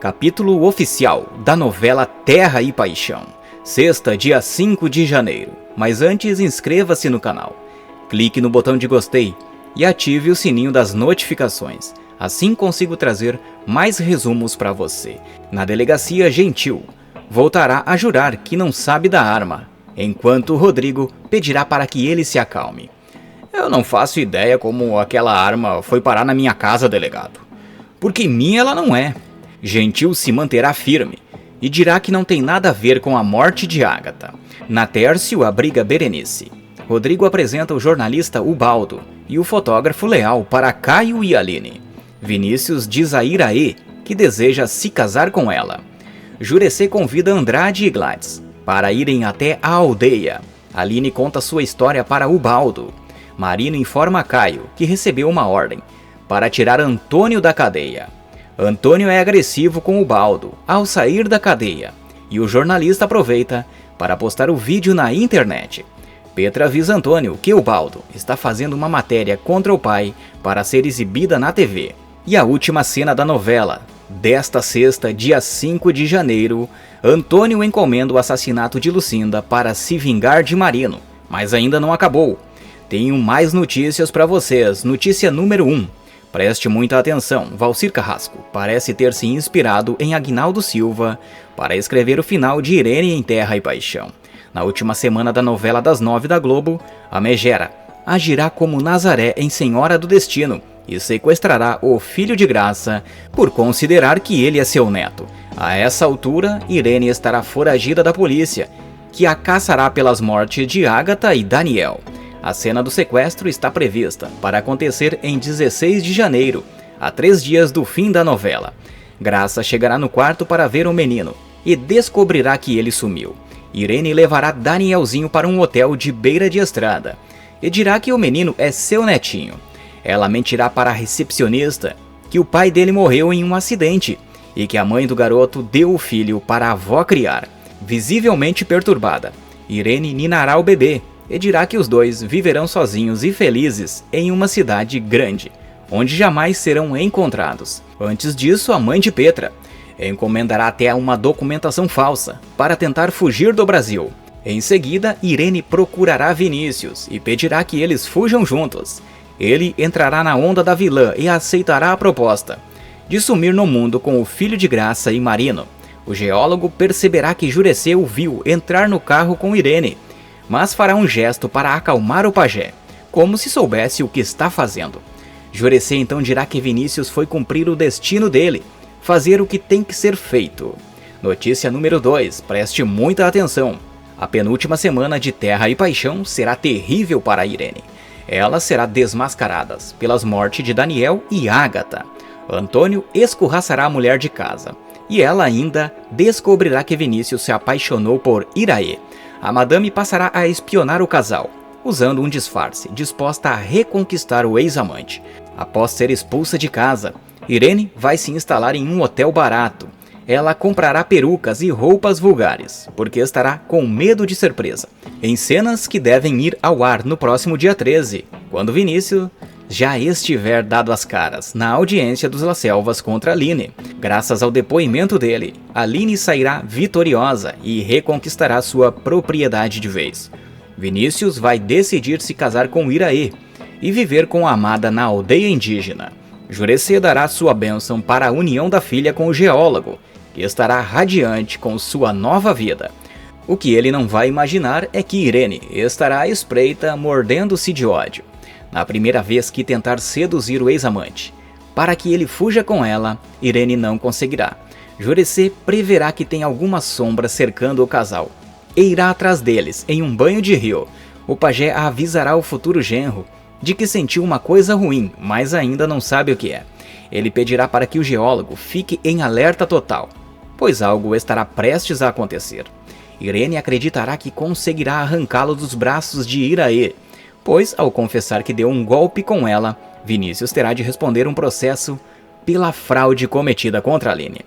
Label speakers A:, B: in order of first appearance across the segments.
A: Capítulo oficial da novela Terra e Paixão. Sexta, dia 5 de janeiro. Mas antes, inscreva-se no canal. Clique no botão de gostei e ative o sininho das notificações. Assim consigo trazer mais resumos para você. Na delegacia, Gentil voltará a jurar que não sabe da arma, enquanto Rodrigo pedirá para que ele se acalme. Eu não faço ideia como aquela arma foi parar na minha casa, delegado. Porque minha ela não é. Gentil se manterá firme e dirá que não tem nada a ver com a morte de Ágata. Natércio abriga Berenice. Rodrigo apresenta o jornalista Ubaldo e o fotógrafo Leal para Caio e Aline. Vinícius diz a Iraê que deseja se casar com ela. Jurecê convida Andrade e Gladys para irem até a aldeia. Aline conta sua história para Ubaldo. Marino informa Caio que recebeu uma ordem para tirar Antônio da cadeia. Antônio é agressivo com Ubaldo ao sair da cadeia e o jornalista aproveita para postar o vídeo na internet. Petra avisa Antônio que Ubaldo está fazendo uma matéria contra o pai para ser exibida na TV. E a última cena da novela, desta sexta, dia 5 de janeiro, Antônio encomenda o assassinato de Lucinda para se vingar de Marino, mas ainda não acabou. Tenho mais notícias para vocês. Notícia número 1. Preste muita atenção, Valcir Carrasco parece ter se inspirado em Aguinaldo Silva para escrever o final de Irene em Terra e Paixão. Na última semana da novela das 9 da Globo, a Megera agirá como Nazaré em Senhora do Destino e sequestrará o filho de Graça por considerar que ele é seu neto. A essa altura, Irene estará foragida da polícia, que a caçará pelas mortes de Ágata e Daniel. A cena do sequestro está prevista para acontecer em 16 de janeiro, a 3 dias do fim da novela. Graça chegará no quarto para ver o menino e descobrirá que ele sumiu. Irene levará Danielzinho para um hotel de beira de estrada e dirá que o menino é seu netinho. Ela mentirá para a recepcionista que o pai dele morreu em um acidente e que a mãe do garoto deu o filho para a avó criar. Visivelmente perturbada, Irene ninará o bebê e dirá que os dois viverão sozinhos e felizes em uma cidade grande, onde jamais serão encontrados. Antes disso, a mãe de Petra encomendará até uma documentação falsa para tentar fugir do Brasil. Em seguida, Irene procurará Vinícius e pedirá que eles fujam juntos. Ele entrará na onda da vilã e aceitará a proposta de sumir no mundo com o filho de Graça e Marino. O geólogo perceberá que Jurecê o viu entrar no carro com Irene, mas fará um gesto para acalmar o pajé, como se soubesse o que está fazendo. Jurecê então dirá que Vinícius foi cumprir o destino dele, fazer o que tem que ser feito. Notícia número 2, preste muita atenção. A penúltima semana de Terra e Paixão será terrível para Irene. Ela será desmascarada pelas mortes de Daniel e Ágata. Antônio escorraçará a mulher de casa, e ela ainda descobrirá que Vinícius se apaixonou por Iraê. A madame passará a espionar o casal, usando um disfarce, disposta a reconquistar o ex-amante. Após ser expulsa de casa, Irene vai se instalar em um hotel barato. Ela comprará perucas e roupas vulgares, porque estará com medo de ser presa. Em cenas que devem ir ao ar no próximo dia 13, quando Vinícius já estiver dado as caras na audiência dos La Selvas contra Aline. Graças ao depoimento dele, Aline sairá vitoriosa e reconquistará sua propriedade de vez. Vinícius vai decidir se casar com Iraê e viver com a amada na aldeia indígena. Jurecê dará sua bênção para a união da filha com o geólogo, que estará radiante com sua nova vida. O que ele não vai imaginar é que Irene estará à espreita, mordendo-se de ódio na primeira vez que tentar seduzir o ex-amante. Para que ele fuja com ela, Irene não conseguirá. Jurecê preverá que tem alguma sombra cercando o casal e irá atrás deles em um banho de rio. O pajé avisará o futuro genro de que sentiu uma coisa ruim, mas ainda não sabe o que é. Ele pedirá para que o geólogo fique em alerta total, pois algo estará prestes a acontecer. Irene acreditará que conseguirá arrancá-lo dos braços de Iraê, pois, ao confessar que deu um golpe com ela, Vinícius terá de responder um processo pela fraude cometida contra Aline.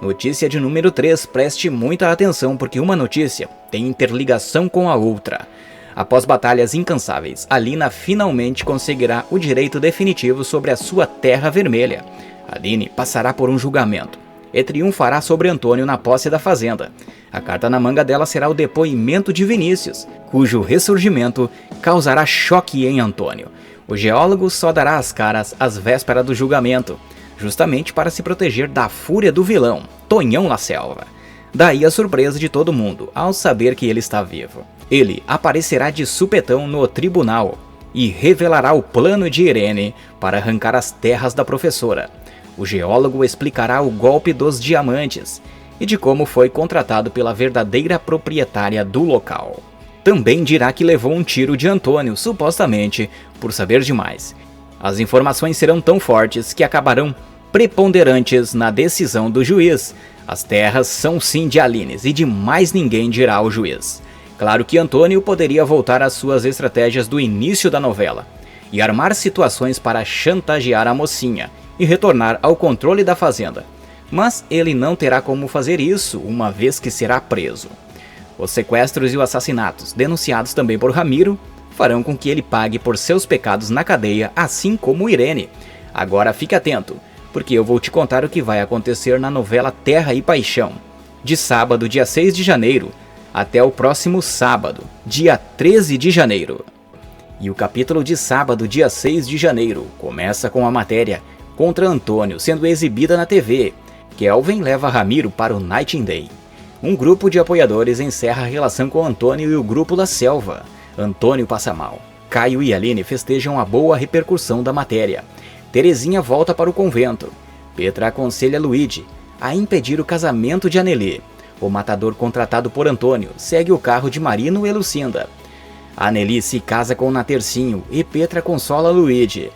A: Notícia de número 3, preste muita atenção porque uma notícia tem interligação com a outra. Após batalhas incansáveis, Alina finalmente conseguirá o direito definitivo sobre a sua Terra Vermelha. Aline passará por um julgamento e triunfará sobre Antônio na posse da fazenda. A carta na manga dela será o depoimento de Vinícius, cujo ressurgimento causará choque em Antônio. O geólogo só dará as caras às vésperas do julgamento, justamente para se proteger da fúria do vilão, Tonhão La Selva. Daí a surpresa de todo mundo ao saber que ele está vivo. Ele aparecerá de supetão no tribunal e revelará o plano de Irene para arrancar as terras da professora. O geólogo explicará o golpe dos diamantes e de como foi contratado pela verdadeira proprietária do local. Também dirá que levou um tiro de Antônio, supostamente, por saber demais. As informações serão tão fortes que acabarão preponderantes na decisão do juiz. As terras são sim de Alines e de mais ninguém, dirá o juiz. Claro que Antônio poderia voltar às suas estratégias do início da novela e armar situações para chantagear a mocinha e retornar ao controle da fazenda. Mas ele não terá como fazer isso, uma vez que será preso. Os sequestros e os assassinatos, denunciados também por Ramiro, farão com que ele pague por seus pecados na cadeia, assim como Irene. Agora fique atento, porque eu vou te contar o que vai acontecer na novela Terra e Paixão, de sábado, dia 6 de janeiro, até o próximo sábado, dia 13 de janeiro. E o capítulo de sábado, dia 6 de janeiro, começa com a matéria contra Antônio sendo exibida na TV. Kelvin leva Ramiro para o Nightingale. Um grupo de apoiadores encerra a relação com Antônio e o grupo La Selva. Antônio passa mal. Caio e Aline festejam a boa repercussão da matéria. Terezinha volta para o convento. Petra aconselha Luigi a impedir o casamento de Anneli. O matador contratado por Antônio segue o carro de Marino e Lucinda. Anneli se casa com Natercinho e Petra consola Luigi.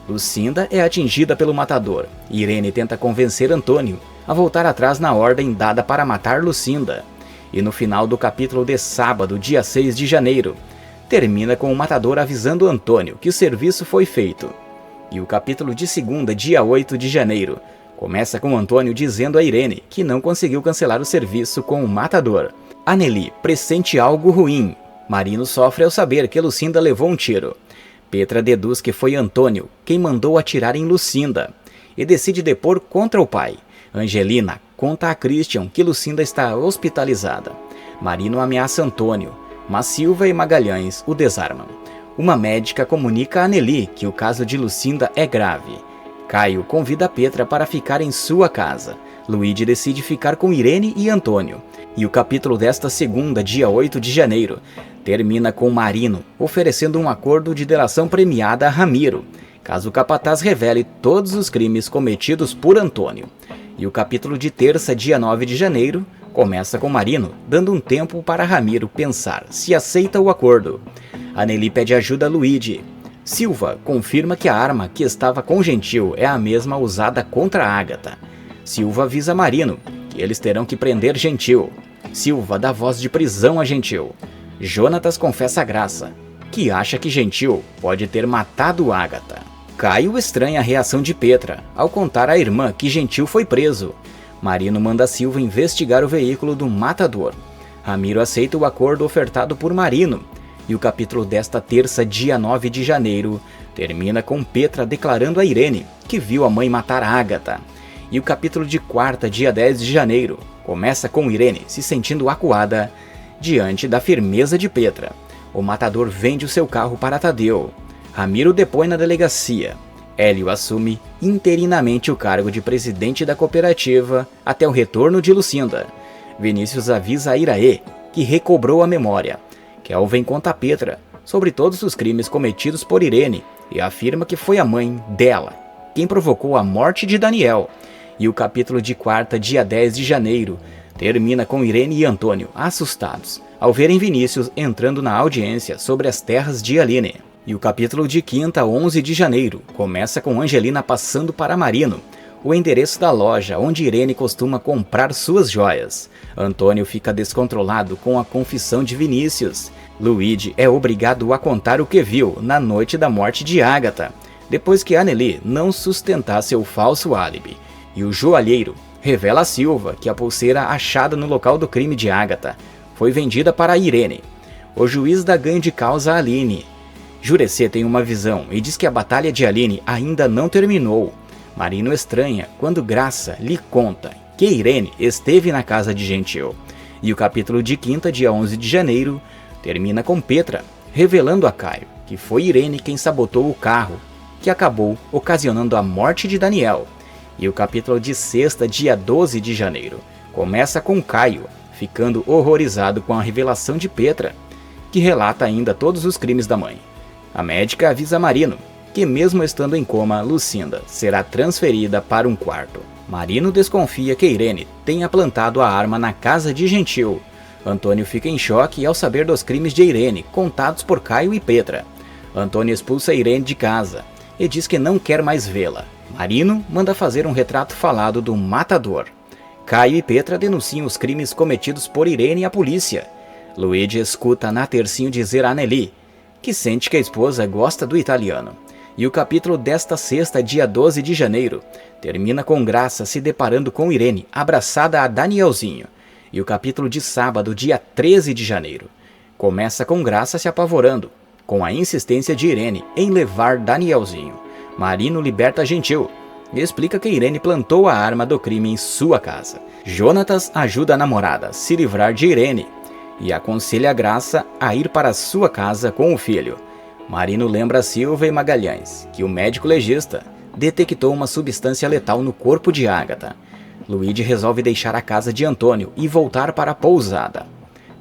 A: Lucinda é atingida pelo matador. Irene tenta convencer Antônio a voltar atrás na ordem dada para matar Lucinda. E no final do capítulo de sábado, dia 6 de janeiro, termina com o matador avisando Antônio que o serviço foi feito. E o capítulo de segunda, dia 8 de janeiro, começa com Antônio dizendo a Irene que não conseguiu cancelar o serviço com o matador. Anneli pressente algo ruim. Marino sofre ao saber que Lucinda levou um tiro. Petra deduz que foi Antônio quem mandou atirar em Lucinda e decide depor contra o pai. Angelina conta a Christian que Lucinda está hospitalizada. Marino ameaça Antônio, mas Silva e Magalhães o desarmam. Uma médica comunica a Anneli que o caso de Lucinda é grave. Caio convida Petra para ficar em sua casa. Luigi decide ficar com Irene e Antônio. E o capítulo desta segunda, dia 8 de janeiro, termina com Marino oferecendo um acordo de delação premiada a Ramiro, caso o capataz revele todos os crimes cometidos por Antônio. E o capítulo de terça, dia 9 de janeiro, começa com Marino dando um tempo para Ramiro pensar se aceita o acordo. Anneli pede ajuda a Luigi. Silva confirma que a arma que estava com Gentil é a mesma usada contra Ágata. Silva avisa Marino que eles terão que prender Gentil. Silva dá voz de prisão a Gentil. Jonatas confessa a Graça, que acha que Gentil pode ter matado Ágata. Caio estranha a reação de Petra ao contar à irmã que Gentil foi preso. Marino manda Silva investigar o veículo do matador. Ramiro aceita o acordo ofertado por Marino. E o capítulo desta terça, dia 9 de janeiro, termina com Petra declarando a Irene que viu a mãe matar Ágata. E o capítulo de quarta, dia 10 de janeiro, começa com Irene se sentindo acuada diante da firmeza de Petra. O matador vende o seu carro para Tadeu. Ramiro depõe na delegacia. Hélio assume interinamente o cargo de presidente da cooperativa até o retorno de Lucinda. Vinícius avisa a Iraê que recobrou a memória. Kelvin conta a Petra sobre todos os crimes cometidos por Irene e afirma que foi a mãe dela quem provocou a morte de Daniel. E o capítulo de quarta, dia 10 de janeiro, termina com Irene e Antônio assustados ao verem Vinícius entrando na audiência sobre as terras de Aline. E o capítulo de quinta, 11 de janeiro, começa com Angelina passando para Marino o endereço da loja onde Irene costuma comprar suas joias. Antônio fica descontrolado com a confissão de Vinícius. Luigi é obrigado a contar o que viu na noite da morte de Ágata, depois que Anneli não sustentasse o falso álibi. E o joalheiro revela a Silva que a pulseira achada no local do crime de Ágata foi vendida para Irene. O juiz dá ganho de causa a Aline. Jurecê tem uma visão e diz que a batalha de Aline ainda não terminou. Marino estranha quando Graça lhe conta que Irene esteve na casa de Gentil. E o capítulo de quinta, dia 11 de janeiro, termina com Petra revelando a Caio que foi Irene quem sabotou o carro, que acabou ocasionando a morte de Daniel. E o capítulo de sexta, dia 12 de janeiro, começa com Caio ficando horrorizado com a revelação de Petra, que relata ainda todos os crimes da mãe. A médica avisa Marino que, mesmo estando em coma, Lucinda será transferida para um quarto. Marino desconfia que Irene tenha plantado a arma na casa de Gentil. Antônio fica em choque ao saber dos crimes de Irene, contados por Caio e Petra. Antônio expulsa Irene de casa e diz que não quer mais vê-la. Marino manda fazer um retrato falado do matador. Caio e Petra denunciam os crimes cometidos por Irene à polícia. Luigi escuta Natercinho dizer a Nelly que sente que a esposa gosta do italiano. E o capítulo desta sexta, dia 12 de janeiro, termina com Graça se deparando com Irene abraçada a Danielzinho. E o capítulo de sábado, dia 13 de janeiro, começa com Graça se apavorando com a insistência de Irene em levar Danielzinho. Marino liberta Gentil e explica que Irene plantou a arma do crime em sua casa. Jonatas ajuda a namorada a se livrar de Irene e aconselha a Graça a ir para sua casa com o filho. Marino lembra Silva e Magalhães que o médico legista detectou uma substância letal no corpo de Ágata. Luigi resolve deixar a casa de Antônio e voltar para a pousada.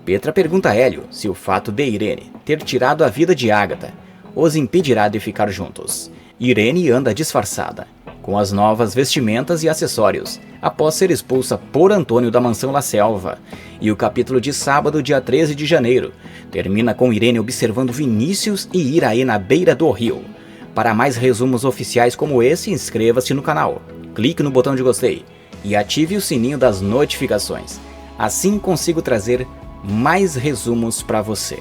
A: Petra pergunta a Hélio se o fato de Irene ter tirado a vida de Ágata os impedirá de ficar juntos. Irene anda disfarçada, com as novas vestimentas e acessórios, após ser expulsa por Antônio da mansão La Selva. E o capítulo de sábado, dia 13 de janeiro, termina com Irene observando Vinícius e Iraí na beira do rio. Para mais resumos oficiais como esse, inscreva-se no canal, clique no botão de gostei e ative o sininho das notificações. Assim consigo trazer mais resumos para você.